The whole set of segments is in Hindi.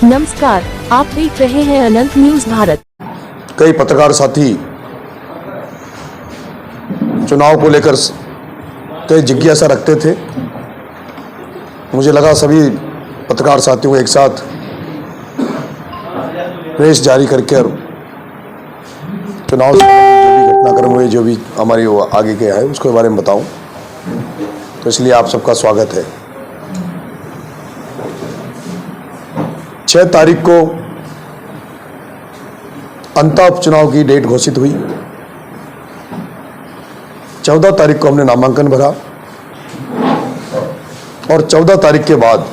नमस्कार, आप देख रहे हैं अनंत न्यूज भारत। कई पत्रकार साथी चुनाव को लेकर कई जिज्ञासा रखते थे। मुझे लगा सभी पत्रकार साथियों को एक साथ प्रेस जारी करके और चुनाव से जो भी घटनाक्रम हुए, जो भी हमारी वो आगे के है उसके बारे में बताऊं, तो इसलिए आप सबका स्वागत है। 6 तारीख को अंतः उपचुनाव की डेट घोषित हुई। 14 तारीख को हमने नामांकन भरा और 14 तारीख के बाद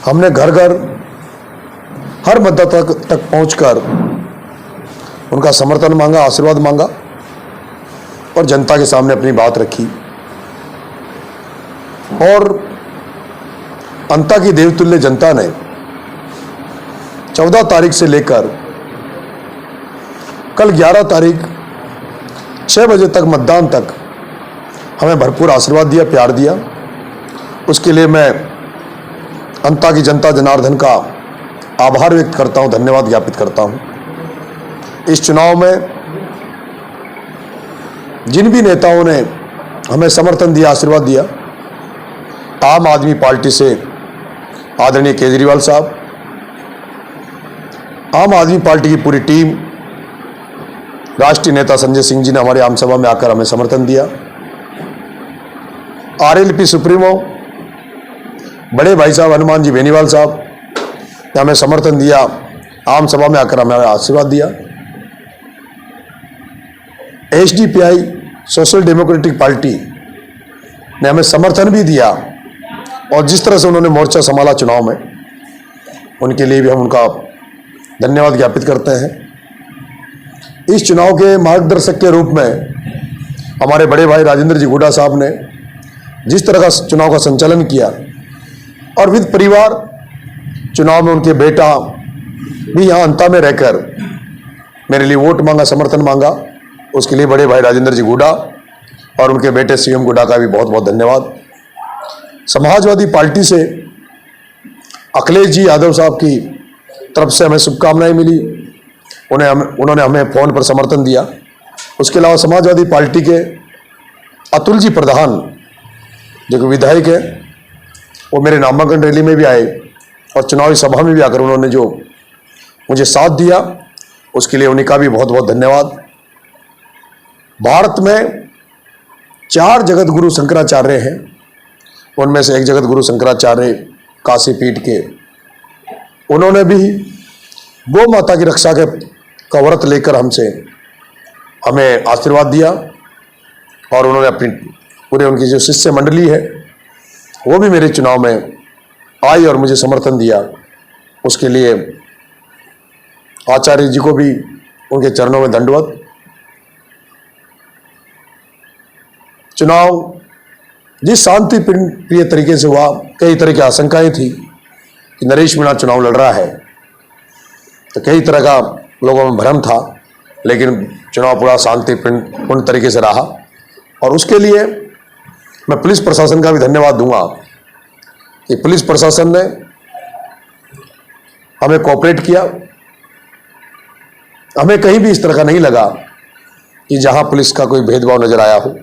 हमने घर घर हर मतदाता तक पहुंचकर उनका समर्थन मांगा, आशीर्वाद मांगा और जनता के सामने अपनी बात रखी। और अंता की देवतुल्य जनता ने 14 तारीख से लेकर कल 11 तारीख 6 बजे तक मतदान तक हमें भरपूर आशीर्वाद दिया, प्यार दिया। उसके लिए मैं अंता की जनता जनार्दन का आभार व्यक्त करता हूं, धन्यवाद ज्ञापित करता हूं। इस चुनाव में जिन भी नेताओं ने हमें समर्थन दिया, आशीर्वाद दिया, आम आदमी पार्टी से आदरणीय केजरीवाल साहब, आम आदमी पार्टी की पूरी टीम, राष्ट्रीय नेता संजय सिंह जी ने हमारे आम सभा में आकर हमें समर्थन दिया। आरएलपी सुप्रीमो बड़े भाई साहब हनुमान जी बेनीवाल साहब ने हमें समर्थन दिया, आम सभा में आकर हमें आशीर्वाद दिया। एसडीपीआई सोशल डेमोक्रेटिक पार्टी ने हमें समर्थन भी दिया और जिस तरह से उन्होंने मोर्चा संभाला चुनाव में, उनके लिए भी हम उनका धन्यवाद ज्ञापित करते हैं। इस चुनाव के मार्गदर्शक के रूप में हमारे बड़े भाई राजेंद्र जी हुड्डा साहब ने जिस तरह का चुनाव का संचालन किया और विद परिवार चुनाव में उनके बेटा भी यहाँ अंता में रहकर मेरे लिए वोट मांगा, समर्थन मांगा, उसके लिए बड़े भाई राजेंद्र जी हुड्डा और उनके बेटे सीएम हुड्डा का भी बहुत बहुत धन्यवाद। समाजवादी पार्टी से अखिलेश जी यादव साहब की तरफ से हमें शुभकामनाएं मिली, उन्होंने हमें फोन पर समर्थन दिया। उसके अलावा समाजवादी पार्टी के अतुल जी प्रधान जो कि विधायक है, वो मेरे नामांकन रैली में भी आए और चुनावी सभा में भी आकर उन्होंने जो मुझे साथ दिया, उसके लिए उन्हीं का भी बहुत बहुत धन्यवाद। भारत में 4 जगत गुरु शंकराचार्य हैं, उनमें से एक जगत गुरु शंकराचार्य काशी पीठ के, उन्होंने भी गौ माता की रक्षा का व्रत लेकर हमें आशीर्वाद दिया और उन्होंने अपनी पूरे उनकी जो शिष्य मंडली है वो भी मेरे चुनाव में आई और मुझे समर्थन दिया। उसके लिए आचार्य जी को भी उनके चरणों में दंडवत। चुनाव जिस शांति प्रिय तरीके से हुआ, कई तरह की आशंकाएं थी कि नरेश मीणा चुनाव लड़ रहा है, तो कई तरह का लोगों में भ्रम था, लेकिन चुनाव पूरा शांतिपूर्ण तरीके से रहा और उसके लिए मैं पुलिस प्रशासन का भी धन्यवाद दूंगा कि पुलिस प्रशासन ने हमें कोऑपरेट किया। हमें कहीं भी इस तरह का नहीं लगा कि जहां पुलिस का कोई भेदभाव नजर आया हो,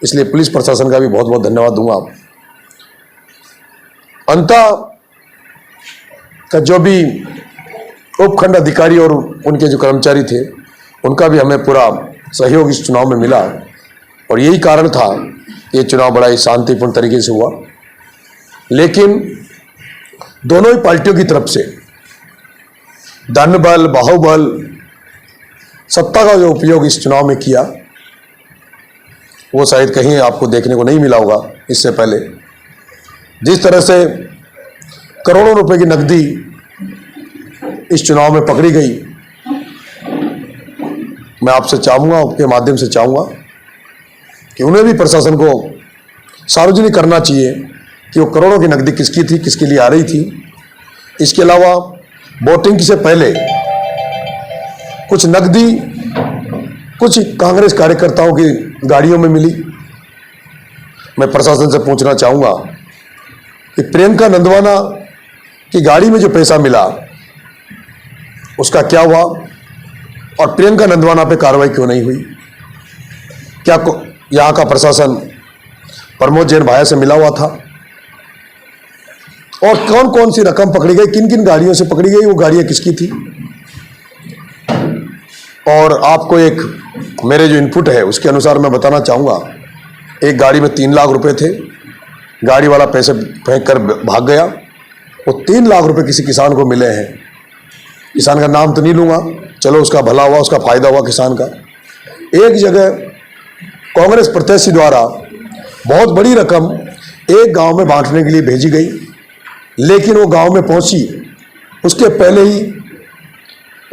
इसलिए पुलिस प्रशासन का भी बहुत बहुत धन्यवाद दूंगा। अंता का जो भी उपखंड अधिकारी और उनके जो कर्मचारी थे, उनका भी हमें पूरा सहयोग इस चुनाव में मिला और यही कारण था ये चुनाव बड़ा ही शांतिपूर्ण तरीके से हुआ। लेकिन दोनों ही पार्टियों की तरफ से धन बल, बाहुबल, सत्ता का जो उपयोग इस चुनाव में किया, वो शायद कहीं आपको देखने को नहीं मिला होगा। इससे पहले जिस तरह से करोड़ों रुपए की नकदी इस चुनाव में पकड़ी गई, मैं आपसे चाहूँगा, आपके माध्यम से चाहूँगा कि उन्हें भी प्रशासन को सार्वजनिक करना चाहिए कि वो करोड़ों की नकदी किसकी थी, किसके लिए आ रही थी। इसके अलावा वोटिंग से पहले कुछ नकदी कुछ कांग्रेस कार्यकर्ताओं की गाड़ियों में मिली। मैं प्रशासन से पूछना चाहूँगा कि प्रियंका नंदवाना कि गाड़ी में जो पैसा मिला उसका क्या हुआ और प्रियंका नंदवाना पे कार्रवाई क्यों नहीं हुई? क्या यहाँ का प्रशासन प्रमोद जैन भाया से मिला हुआ था? और कौन कौन सी रकम पकड़ी गई, किन किन गाड़ियों से पकड़ी गई, वो गाड़ियां किसकी थी? और आपको एक मेरे जो इनपुट है उसके अनुसार मैं बताना चाहूँगा, एक गाड़ी में 3 लाख रुपए थे, गाड़ी वाला पैसे फेंक कर भाग गया। वो 3 लाख रुपए किसी किसान को मिले हैं। किसान का नाम तो नहीं लूँगा, चलो उसका भला हुआ, उसका फायदा हुआ किसान का। एक जगह कांग्रेस प्रत्याशी द्वारा बहुत बड़ी रकम एक गांव में बांटने के लिए भेजी गई, लेकिन वो गांव में पहुंची उसके पहले ही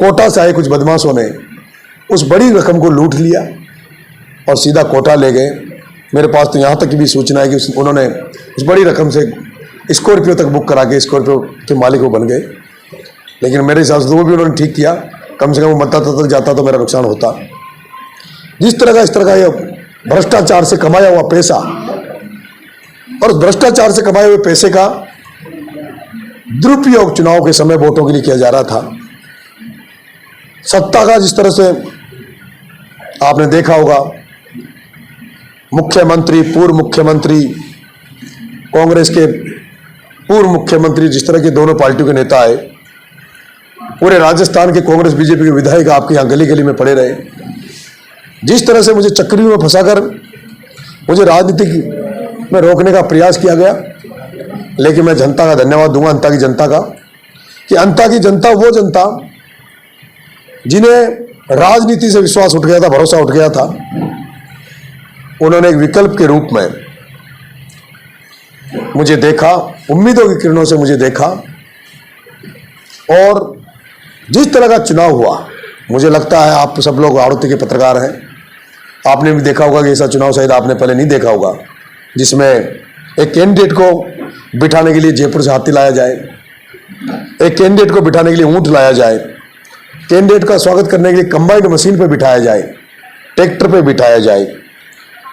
कोटा से आए कुछ बदमाशों ने उस बड़ी रकम को लूट लिया और सीधा कोटा ले गए। मेरे पास तो यहाँ तक की भी सूचना है कि उन्होंने उस बड़ी रकम से स्कॉर्पियो तक बुक करा के स्कॉर्पियो के मालिक वो बन गए। लेकिन मेरे हिसाब से वो भी उन्होंने ठीक किया, कम से कम वो मतदाता तक जाता तो मेरा नुकसान होता। जिस तरह का इस तरह का ये भ्रष्टाचार से कमाया हुआ पैसा और भ्रष्टाचार से कमाए हुए पैसे का दुरुपयोग चुनाव के समय वोटों के लिए किया जा रहा था। सत्ता का जिस तरह से आपने देखा होगा, मुख्यमंत्री, पूर्व मुख्यमंत्री, कांग्रेस के पूर्व मुख्यमंत्री, जिस तरह के दोनों पार्टियों के नेता आए, पूरे राजस्थान के कांग्रेस बीजेपी के विधायक आपके यहाँ गली गली में पड़े रहे। जिस तरह से मुझे चक्रियों में फंसाकर मुझे राजनीति में रोकने का प्रयास किया गया, लेकिन मैं जनता का धन्यवाद दूंगा, अंता की जनता का, कि अंता की जनता वो जनता जिन्हें राजनीति से विश्वास उठ गया था, भरोसा उठ गया था, उन्होंने एक विकल्प के रूप में मुझे देखा, उम्मीदों की किरणों से मुझे देखा। और जिस तरह का चुनाव हुआ, मुझे लगता है आप सब लोग आड़ोती के पत्रकार हैं, आपने भी देखा होगा कि ऐसा चुनाव शायद आपने पहले नहीं देखा होगा, जिसमें एक कैंडिडेट को बिठाने के लिए जयपुर से हाथी लाया जाए, एक कैंडिडेट को बिठाने के लिए ऊंट लाया जाए, कैंडिडेट का स्वागत करने के लिए कंबाइंड मशीन पर बिठाया जाए, ट्रैक्टर पर बिठाया जाए,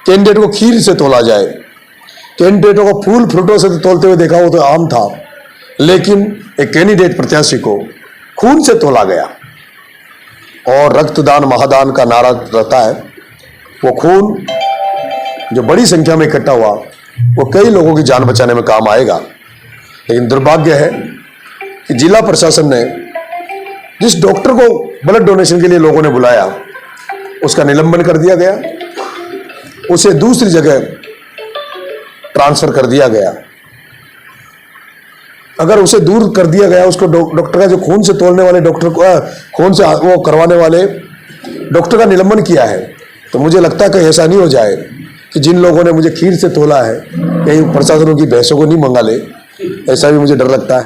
कैंडिडेट को खीर से तोला जाए, कैंडिडेटों को फूल फ्रूटों से तोलते हुए देखा, वो तो आम था, लेकिन एक कैंडिडेट प्रत्याशी को खून से तोला गया। और रक्तदान महादान का नारा रहता है, वो खून जो बड़ी संख्या में इकट्ठा हुआ वो कई लोगों की जान बचाने में काम आएगा। लेकिन दुर्भाग्य है कि जिला प्रशासन ने जिस डॉक्टर को ब्लड डोनेशन के लिए लोगों ने बुलाया उसका निलंबन कर दिया गया, उसे दूसरी जगह ट्रांसफर कर दिया गया। अगर उसे दूर कर दिया गया, उसको डॉक्टर का जो खून से तोलने वाले डॉक्टर को खून से वो करवाने वाले डॉक्टर का निलंबन किया है, तो मुझे लगता है कि ऐसा नहीं हो जाए कि जिन लोगों ने मुझे खीर से तोला है कहीं प्रशासन की भैंसों को नहीं मंगा ले, ऐसा भी मुझे डर लगता है।